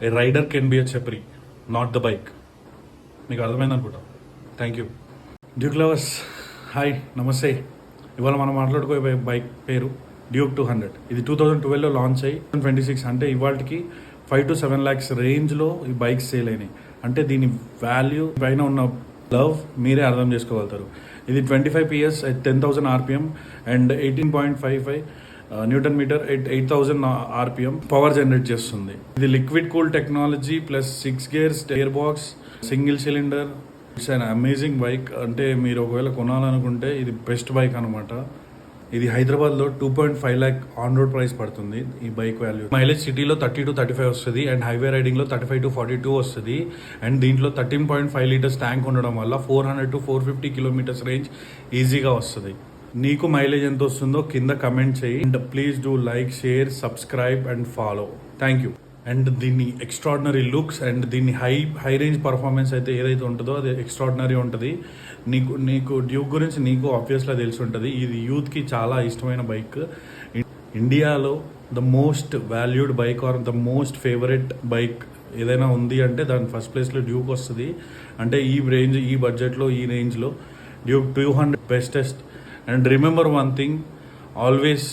A rider can be a chapri, not the bike. మీకు అర్థమైంది అనుకుంటా. Thank you. Duke lovers, hi, నమస్తే. ఇవాళ మనం మాట్లాడుకోే బైక్ పేరు డ్యూక్ 200. ఇది 2012లో లాంచ్ అయ్యి 2026 అంటే ఇవాళకి 5 to 7 lakhs రేంజ్లో ఈ బైక్స్ సేల్ అయినాయి. అంటే దీని వాల్యూ పైన ఉన్న లవ్ మీరే అర్థం చేసుకోగలుగుతారు. ఇది 25 PS at 10,000 RPM and 18.55 newton metre at 8,000 RPM power generate చేస్తుంది. ఇది liquid cool technology plus 6 gears gear box, single cylinder. It's an amazing bike. అంటే మీరు ఒకవేళ కొనాలనుకుంటే ఇది బెస్ట్ బైక్ అనమాట. ఇది హైదరాబాద్లో 2.5 lakh ఆన్ రోడ్ ప్రైస్ పడుతుంది ఈ బైక్ వాల్యూ. మైలేజ్ సిటీలో 30 to 35 వస్తుంది అండ్ హైవే రైడింగ్లో 35 to 42 వస్తుంది. అండ్ దీంట్లో 13.5 liters ట్యాంక్ ఉండడం వల్ల 400 to 450 kilometers రేంజ్ ఈజీగా వస్తుంది. నీకు మైలేజ్ ఎంత వస్తుందో కింద కమెంట్ చేయి. And please do like, share, subscribe and follow. Thank you. And దీన్ని ఎక్స్ట్రాడినరీ లుక్స్ అండ్ దీన్ని హై రేంజ్ పర్ఫార్మెన్స్ అయితే ఏదైతే ఉంటుందో అది ఎక్స్ట్రాడినరీ ఉంటుంది. నీకు డ్యూక్ గురించి నీకు ఆబ్వియస్గా తెలిసి ఉంటుంది. ఇది యూత్కి చాలా ఇష్టమైన బైక్. ఇండియాలో the most valued bike or the most favourite bike ఏదైనా ఉంది అంటే దాని ఫస్ట్ ప్లేస్లో డ్యూక్ వస్తుంది. అంటే ఈ రేంజ్, ఈ బడ్జెట్లో, ఈ రేంజ్లో Duke 200 bestest. And remember one thing, always